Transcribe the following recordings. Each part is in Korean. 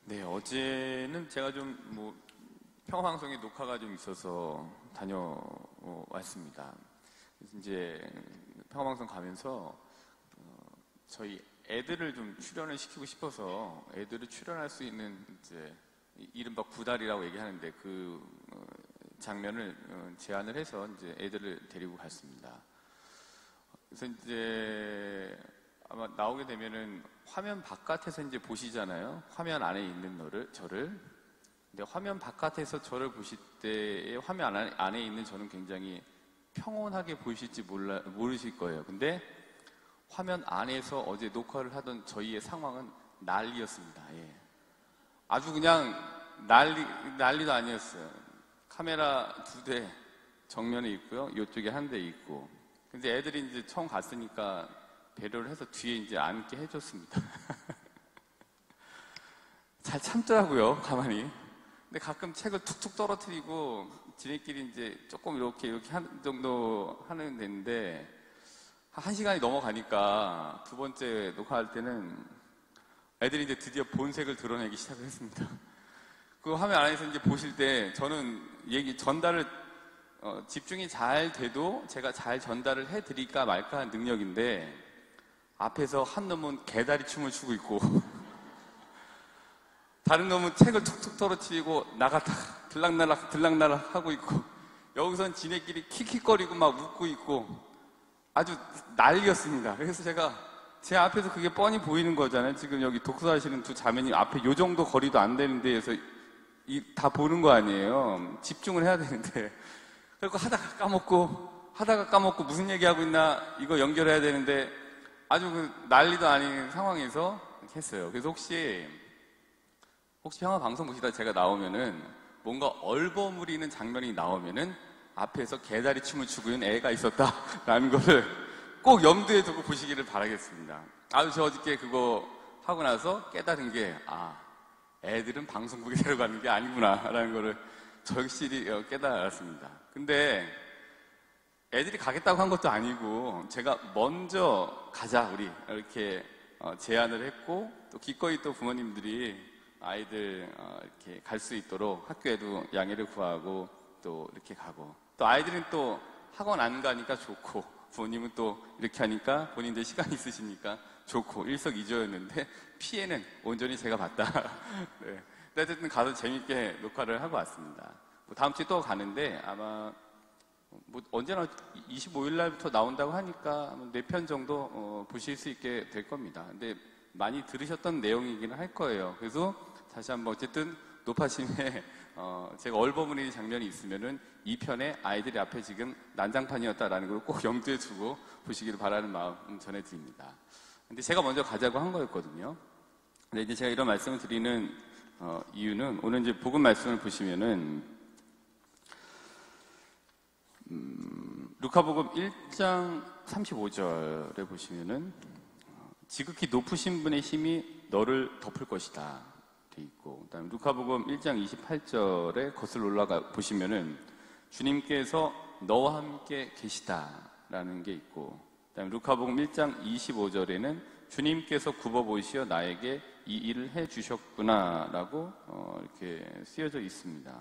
네, 어제는 제가 좀 평화방송에 녹화가 좀 있어서 다녀왔습니다. 그래서 이제 평화방송 가면서 저희 애들을 좀 출연을 시키고 싶어서 애들을 출연할 수 있는 이제 이른바 구달이라고 얘기하는데 그 장면을 제안을 해서 이제 애들을 데리고 갔습니다. 그래서 이제 아마 나오게 되면은 화면 바깥에서 이제 보시잖아요. 화면 안에 있는 저를. 근데 화면 바깥에서 저를 보실 때에 화면 안에 있는 저는 굉장히 평온하게 보이실지 모르실 거예요. 근데 화면 안에서 어제 녹화를 하던 저희의 상황은 난리였습니다. 예. 아주 그냥 난리도 아니었어요. 카메라 2대 정면에 있고요. 이쪽에 한 대 있고. 근데 애들이 이제 처음 갔으니까 배려를 해서 뒤에 이제 앉게 해줬습니다. 잘 참더라고요, 가만히. 근데 가끔 책을 툭툭 떨어뜨리고 지네끼리 이제 조금 이렇게 하는 정도 하는 데인데 한 시간이 넘어가니까 두 번째 녹화할 때는 애들이 이제 드디어 본색을 드러내기 시작을 했습니다. 그 화면 안에서 이제 보실 때 저는 전달을 집중이 잘 돼도 제가 잘 전달을 해드릴까 말까 하는 능력인데 앞에서 한 놈은 개다리 춤을 추고 있고 다른 놈은 책을 툭툭 떨어뜨리고 나갔다 들락날락 하고 있고 여기선 지네끼리 킥킥거리고 막 웃고 있고 아주 난리였습니다. 그래서 제가 제 앞에서 그게 뻔히 보이는 거잖아요. 지금 여기 독서하시는 두 자매님 앞에 요 정도 거리도 안 되는 데에서 다 보는 거 아니에요. 집중을 해야 되는데 그리고 하다가 까먹고 무슨 얘기하고 있나 이거 연결해야 되는데 아주 난리도 아닌 상황에서 이렇게 했어요. 그래서 혹시 평화 방송 보시다 제가 나오면은 뭔가 얼버무리는 장면이 나오면은 앞에서 개다리 춤을 추고 있는 애가 있었다라는 거를 꼭 염두에 두고 보시기를 바라겠습니다. 아주 저 어저께 그거 하고 나서 깨달은 게 애들은 방송국에 데려가는 게 아니구나라는 거를 절실히 깨달았습니다. 근데 애들이 가겠다고 한 것도 아니고 제가 먼저 가자 우리 이렇게 제안을 했고 또 기꺼이 또 부모님들이 아이들 이렇게 갈 수 있도록 학교에도 양해를 구하고 또 이렇게 가고 또 아이들은 또 학원 안 가니까 좋고 부모님은 또 이렇게 하니까 본인들 시간이 있으시니까 좋고 일석이조였는데 피해는 온전히 제가 봤다. 네. 어쨌든 가서 재밌게 녹화를 하고 왔습니다. 다음 주에 또 가는데 아마 언제나 25일 날부터 나온다고 하니까 4편 정도 보실 수 있게 될 겁니다. 근데 많이 들으셨던 내용이기는 할 거예요. 그래서 다시 한번 어쨌든 노파심에 제가 얼버무리는 장면이 있으면은 이 편에 아이들이 앞에 지금 난장판이었다라는 걸 꼭 염두에 두고 보시기를 바라는 마음 전해드립니다. 근데 제가 먼저 가자고 한 거였거든요. 근데 이제 제가 이런 말씀을 드리는 이유는 오늘 이제 복음 말씀을 보시면은 루카복음 1장 35절에 보시면은 지극히 높으신 분의 힘이 너를 덮을 것이다 돼 있고 그다음에 루카복음 1장 28절에 거슬러 올라가 보시면은 주님께서 너와 함께 계시다라는 게 있고 그다음에 루카복음 1장 25절에는 주님께서 굽어보시어 나에게 이 일을 해주셨구나라고 이렇게 쓰여져 있습니다.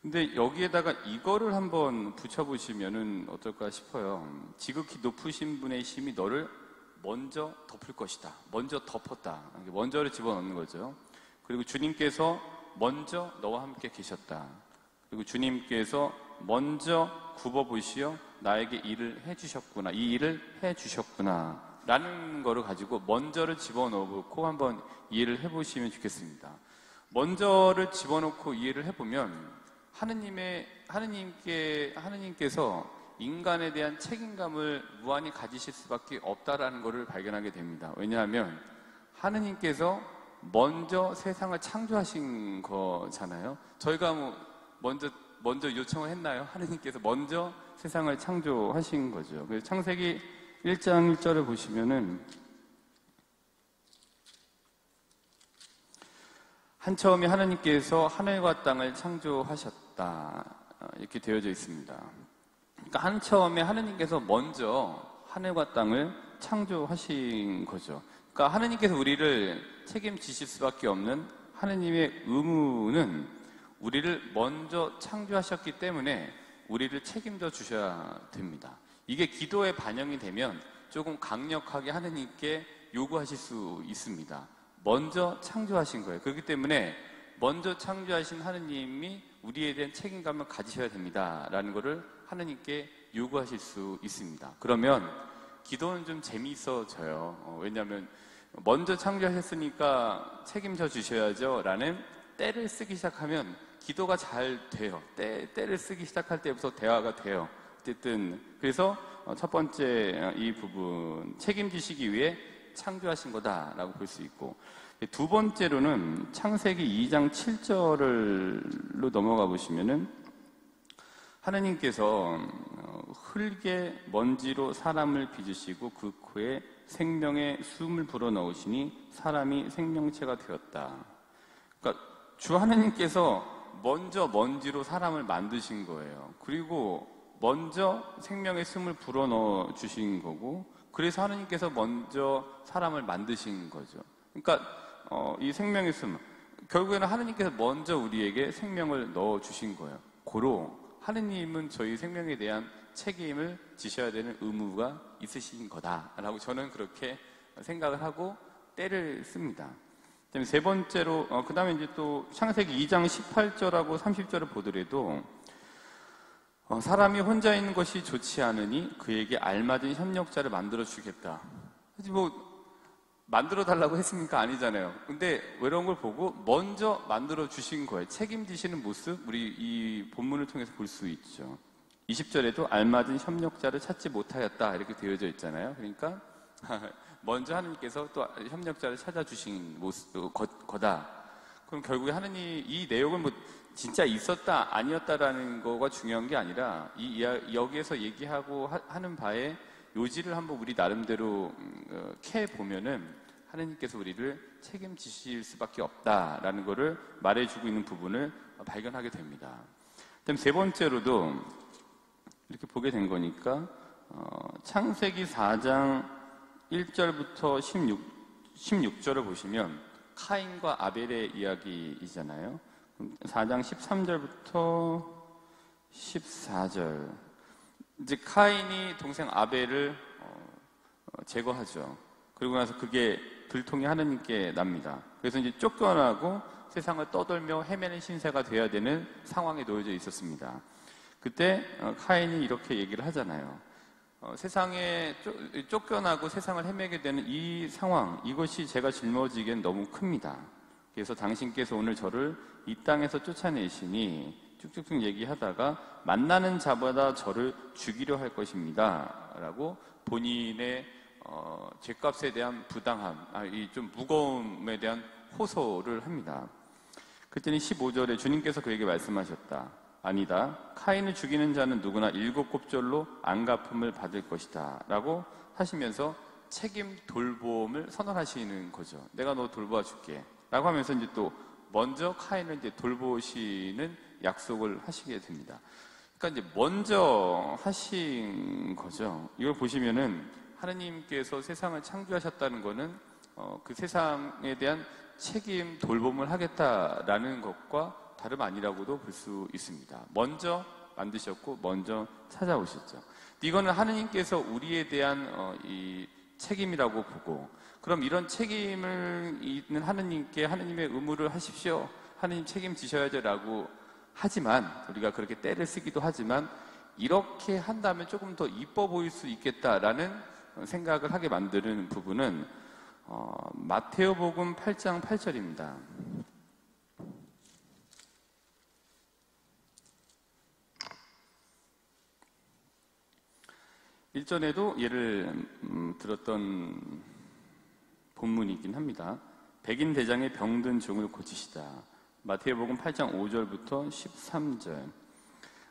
근데 여기에다가 이거를 한번 붙여보시면은 어떨까 싶어요. 지극히 높으신 분의 힘이 너를 먼저 덮을 것이다. 먼저 덮었다. 먼저를 집어넣는 거죠. 그리고 주님께서 먼저 너와 함께 계셨다. 그리고 주님께서 먼저 굽어보시어 나에게 일을 해주셨구나. 이 일을 해주셨구나. 라는 거를 가지고 먼저를 집어넣고 한번 이해를 해보시면 좋겠습니다. 먼저를 집어넣고 이해를 해보면 하느님께서 인간에 대한 책임감을 무한히 가지실 수밖에 없다라는 것을 발견하게 됩니다. 왜냐하면 하느님께서 먼저 세상을 창조하신 거잖아요. 저희가 먼저 요청을 했나요? 하느님께서 먼저 세상을 창조하신 거죠. 그래서 창세기 1장 1절을 보시면은 한처음에 하느님께서 하늘과 땅을 창조하셨다 이렇게 되어져 있습니다. 그러니까 한처음에 하느님께서 먼저 하늘과 땅을 창조하신 거죠. 그러니까 하느님께서 우리를 책임지실 수밖에 없는 하느님의 의무는 우리를 먼저 창조하셨기 때문에 우리를 책임져 주셔야 됩니다. 이게 기도에 반영이 되면 조금 강력하게 하느님께 요구하실 수 있습니다. 먼저 창조하신 거예요. 그렇기 때문에 먼저 창조하신 하느님이 우리에 대한 책임감을 가지셔야 됩니다. 라는 것을 하느님께 요구하실 수 있습니다. 그러면 기도는 좀 재미있어져요. 왜냐하면 먼저 창조하셨으니까 책임져 주셔야죠. 라는 때를 쓰기 시작하면 기도가 잘 돼요. 때를 쓰기 시작할 때부터 대화가 돼요. 어쨌든 그래서 첫 번째 이 부분, 책임지시기 위해 창조하신 거다라고 볼 수 있고, 두 번째로는 창세기 2장 7절로 넘어가 보시면은 하느님께서 흙에 먼지로 사람을 빚으시고 그 코에 생명의 숨을 불어넣으시니 사람이 생명체가 되었다. 그러니까 주 하느님께서 먼저 먼지로 사람을 만드신 거예요. 그리고 먼저 생명의 숨을 불어넣어 주신 거고, 그래서 하느님께서 먼저 사람을 만드신 거죠. 그러니까 이 생명의 숨, 결국에는 하느님께서 먼저 우리에게 생명을 넣어 주신 거예요. 고로 하느님은 저희 생명에 대한 책임을 지셔야 되는 의무가 있으신 거다라고 저는 그렇게 생각을 하고 때를 씁니다. 세 번째로, 그 다음에 이제 또 창세기 2장 18절하고 30절을 보더라도 사람이 혼자 있는 것이 좋지 않으니 그에게 알맞은 협력자를 만들어 주겠다. 뭐 만들어 달라고 했습니까? 아니잖아요. 근데 이런 걸 보고 먼저 만들어 주신 거예요. 책임지시는 모습, 우리 이 본문을 통해서 볼 수 있죠. 20절에도 알맞은 협력자를 찾지 못하였다 이렇게 되어져 있잖아요. 그러니까 먼저 하느님께서 또 협력자를 찾아주신 거다. 그럼 결국에 하느님 이 내용은 뭐 진짜 있었다 아니었다라는 거가 중요한 게 아니라 여기에서 얘기하고 하는 바에 요지를 한번 우리 나름대로 캐 보면은 하느님께서 우리를 책임지실 수밖에 없다라는 거를 말해주고 있는 부분을 발견하게 됩니다. 그다음 세 번째로도 이렇게 보게 된 거니까 창세기 4장 1절부터 16절을 보시면 카인과 아벨의 이야기이잖아요. 4장 13절부터 14절, 이제 카인이 동생 아벨을 제거하죠. 그리고 나서 그게 들통이 하느님께 납니다. 그래서 이제 쫓겨나고 세상을 떠돌며 헤매는 신세가 돼야 되는 상황에 놓여져 있었습니다. 그때 카인이 이렇게 얘기를 하잖아요. 세상에 쫓겨나고 세상을 헤매게 되는 이 상황, 이것이 제가 짊어지기엔 너무 큽니다. 그래서 당신께서 오늘 저를 이 땅에서 쫓아내시니 쭉쭉쭉 얘기하다가 만나는 자마다 저를 죽이려 할 것입니다. 라고 본인의 죄값에 대한 부당함, 이 좀 무거움에 대한 호소를 합니다. 그랬더니 15절에 주님께서 그에게 말씀하셨다. 아니다. 카인을 죽이는 자는 누구나 7곱절로 안갚음을 받을 것이다. 라고 하시면서 책임 돌봄을 선언하시는 거죠. 내가 너 돌봐 줄게. 라고 하면서 이제 또 먼저 카인을 이제 돌보시는 약속을 하시게 됩니다. 그러니까 이제 먼저 하신 거죠. 이걸 보시면은 하느님께서 세상을 창조하셨다는 거는 그 세상에 대한 책임 돌봄을 하겠다라는 것과 다름 아니라고도 볼 수 있습니다. 먼저 만드셨고 먼저 찾아오셨죠. 이거는 하느님께서 우리에 대한 이 책임이라고 보고, 그럼 이런 책임을 있는 하느님께 하느님의 의무를 하십시오. 하느님 책임지셔야죠 라고 하지만, 우리가 그렇게 때를 쓰기도 하지만 이렇게 한다면 조금 더 이뻐 보일 수 있겠다라는 생각을 하게 만드는 부분은 마테오복음 8장 8절입니다. 1전에도 예를 들었던 본문이긴 합니다. 백인 대장의 병든 종을 고치시다. 마태복음 8장 5절부터 13절.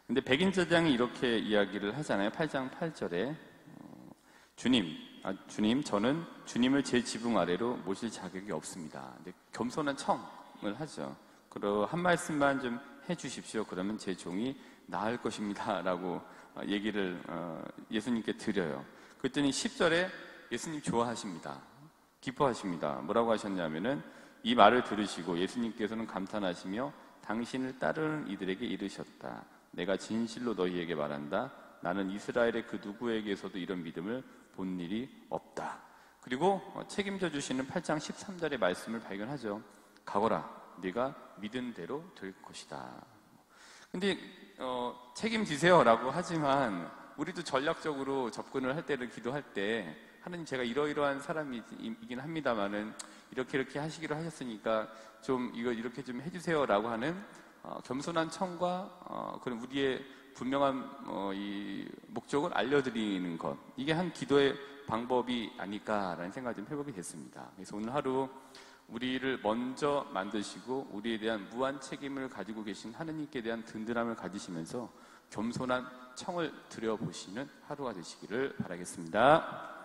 근데 백인 대장이 이렇게 이야기를 하잖아요. 8장 8절에 주님, 저는 주님을 제 지붕 아래로 모실 자격이 없습니다. 근데 겸손한 청을 하죠. 그리고 한 말씀만 좀 해주십시오. 그러면 제 종이 나을 것입니다. 라고 얘기를 예수님께 드려요. 그랬더니 10절에 예수님 좋아하십니다. 기뻐하십니다. 뭐라고 하셨냐면은 이 말을 들으시고 예수님께서는 감탄하시며 당신을 따르는 이들에게 이르셨다. 내가 진실로 너희에게 말한다. 나는 이스라엘의 그 누구에게서도 이런 믿음을 본 일이 없다. 그리고 책임져 주시는 8장 13절의 말씀을 발견하죠. 가거라, 네가 믿은 대로 될 것이다. 근데 책임지세요라고 하지만 우리도 전략적으로 접근을 할 때는 기도할 때 하나님, 제가 이러이러한 사람이긴 합니다만은 이렇게 하시기로 하셨으니까 좀 이거 이렇게 좀 해주세요라고 하는 겸손한 청과 그런 우리의 분명한 이 목적을 알려드리는 것, 이게 한 기도의 방법이 아닐까라는 생각을 좀 해보게 됐습니다. 그래서 오늘 하루 우리를 먼저 만드시고 우리에 대한 무한 책임을 가지고 계신 하느님께 대한 든든함을 가지시면서 겸손한 청을 드려보시는 하루가 되시기를 바라겠습니다.